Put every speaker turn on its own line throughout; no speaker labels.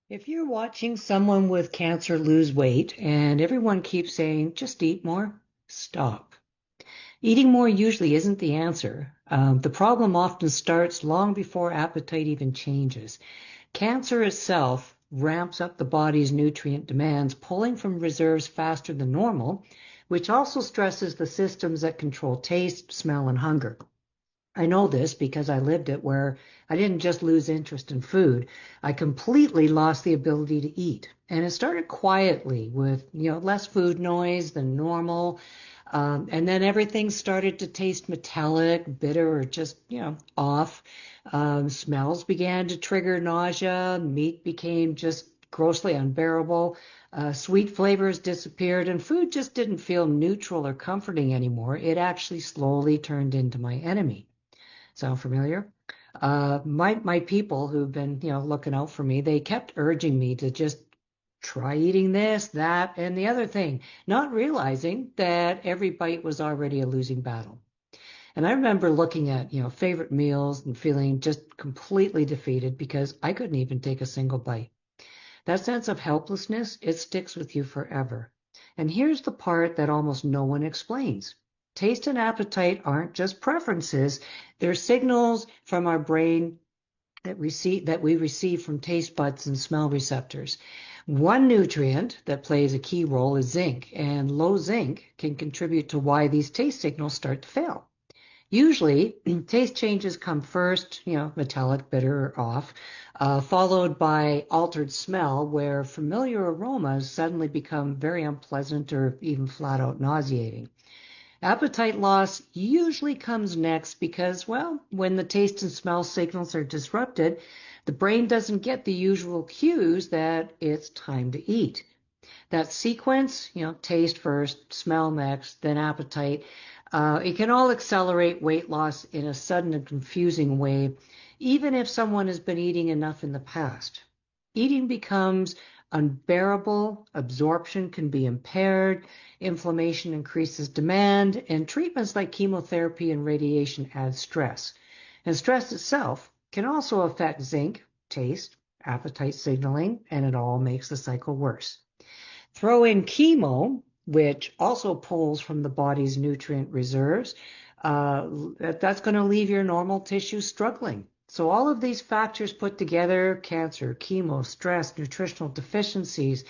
If you're watching someone with cancer lose weight and everyone keeps saying, just eat more, stop. Eating more usually isn't the answer. The problem often starts long before appetite even changes. Cancer itself ramps up the body's nutrient demands, pulling from reserves faster than normal, which also stresses the systems that control taste, smell, and hunger. I know this because I lived it where I didn't just lose interest in food. I completely lost the ability to eat. And it started quietly with, less food noise than normal. And then everything started to taste metallic, bitter, or just, off. Smells began to trigger nausea. Meat became just grossly unbearable. Sweet flavors disappeared, and food just didn't feel neutral or comforting anymore. It actually slowly turned into my enemy. Sound familiar? My people who've been, looking out for me, they kept urging me to just try eating this, that, and the other thing, not realizing that every bite was already a losing battle. And I remember looking at, favorite meals and feeling just completely defeated because I couldn't even take a single bite. That sense of helplessness, it sticks with you forever. And here's the part that almost no one explains. Taste and appetite aren't just preferences, they're signals from our brain that we receive from taste buds and smell receptors. One nutrient that plays a key role is zinc, and low zinc can contribute to why these taste signals start to fail. Usually, taste changes come first, metallic, bitter, or off, followed by altered smell, where familiar aromas suddenly become very unpleasant or even flat out nauseating. Appetite loss usually comes next because, well, when the taste and smell signals are disrupted, the brain doesn't get the usual cues that it's time to eat. That sequence, taste first, smell next, then appetite, it can all accelerate weight loss in a sudden and confusing way, even if someone has been eating enough in the past. Eating becomes unbearable, absorption can be impaired, inflammation increases demand, and treatments like chemotherapy and radiation add stress. And stress itself can also affect zinc, taste, appetite signaling, and it all makes the cycle worse. Throw in chemo, which also pulls from the body's nutrient reserves. That's going to leave your normal tissue struggling. So all of these factors put together, cancer, chemo, stress, nutritional deficiencies,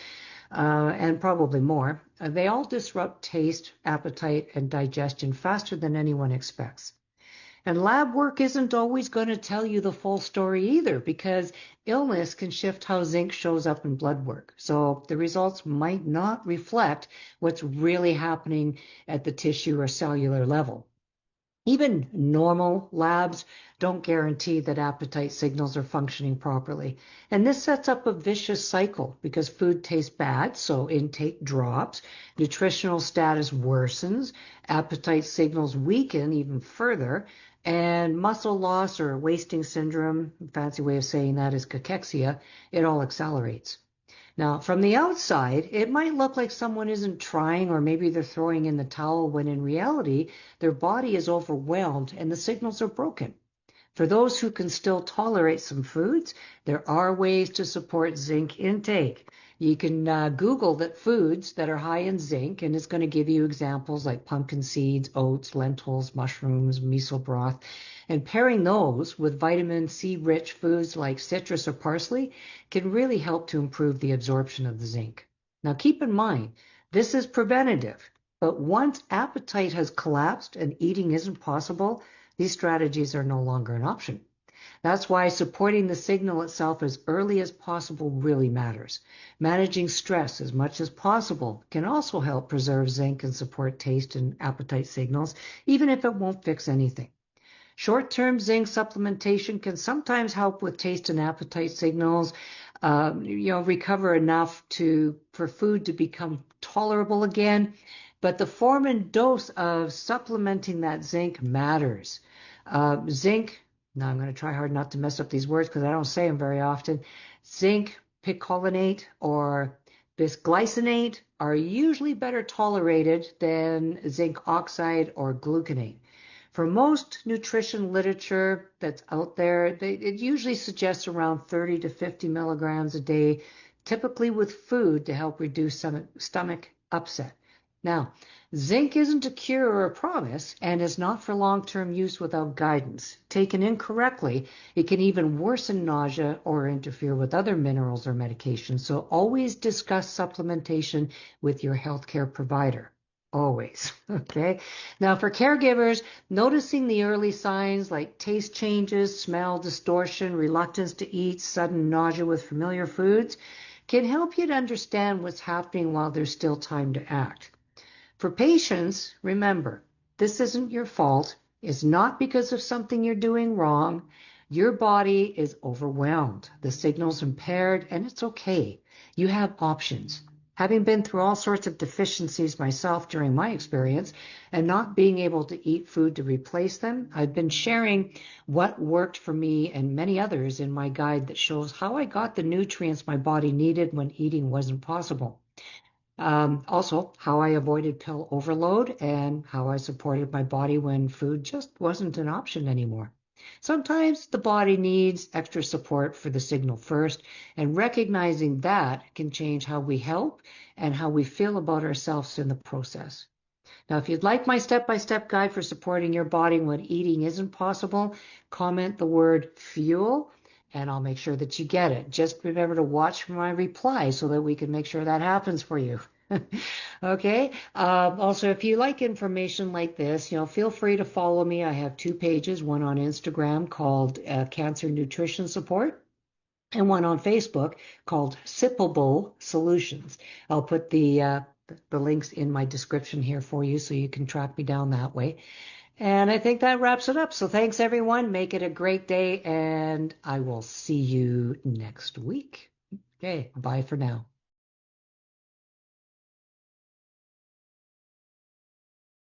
and probably more, they all disrupt taste, appetite, and digestion faster than anyone expects. And lab work isn't always going to tell you the full story either, because illness can shift how zinc shows up in blood work. So the results might not reflect what's really happening at the tissue or cellular level. Even normal labs don't guarantee that appetite signals are functioning properly. And this sets up a vicious cycle because food tastes bad, so intake drops, nutritional status worsens, appetite signals weaken even further, and muscle loss or wasting syndrome, fancy way of saying that is cachexia, it all accelerates. Now, from the outside, it might look like someone isn't trying or maybe they're throwing in the towel when in reality, their body is overwhelmed and the signals are broken. For those who can still tolerate some foods, there are ways to support zinc intake. You can Google that foods that are high in zinc, and it's going to give you examples like pumpkin seeds, oats, lentils, mushrooms, miso broth. And pairing those with vitamin C rich foods like citrus or parsley can really help to improve the absorption of the zinc. Now keep in mind, this is preventative, but once appetite has collapsed and eating isn't possible, these strategies are no longer an option. That's why supporting the signal itself as early as possible really matters. Managing stress as much as possible can also help preserve zinc and support taste and appetite signals, even if it won't fix anything. Short-term zinc supplementation can sometimes help with taste and appetite signals, recover enough for food to become tolerable again. But the form and dose of supplementing that zinc matters. Zinc, now I'm going to try hard not to mess up these words because I don't say them very often. Zinc picolinate or bisglycinate are usually better tolerated than zinc oxide or gluconate. For most nutrition literature that's out there, it usually suggests around 30 to 50 milligrams a day, typically with food to help reduce stomach upset. Now, zinc isn't a cure or a promise and is not for long-term use without guidance. Taken incorrectly, it can even worsen nausea or interfere with other minerals or medications. So always discuss supplementation with your healthcare provider. Always. Okay. Now, for caregivers, noticing the early signs like taste changes, smell distortion, reluctance to eat, sudden nausea with familiar foods can help you to understand what's happening while there's still time to act. For patients, remember, this isn't your fault. It's not because of something you're doing wrong. Your body is overwhelmed. The signal's impaired, and it's okay. You have options. Having been through all sorts of deficiencies myself during my experience and not being able to eat food to replace them, I've been sharing what worked for me and many others in my guide that shows how I got the nutrients my body needed when eating wasn't possible. Also, how I avoided pill overload and how I supported my body when food just wasn't an option anymore. Sometimes the body needs extra support for the signal first, and recognizing that can change how we help and how we feel about ourselves in the process. Now, if you'd like my step-by-step guide for supporting your body when eating isn't possible, comment the word fuel and I'll make sure that you get it. Just remember to watch for my reply so that we can make sure that happens for you. Okay. Also, if you like information like this, feel free to follow me. I have 2 pages, one on Instagram called Cancer Nutrition Support and one on Facebook called Sippable Solutions. I'll put the links in my description here for you so you can track me down that way. And I think that wraps it up. So thanks, everyone. Make it a great day, and I will see you next week. Okay, bye for now.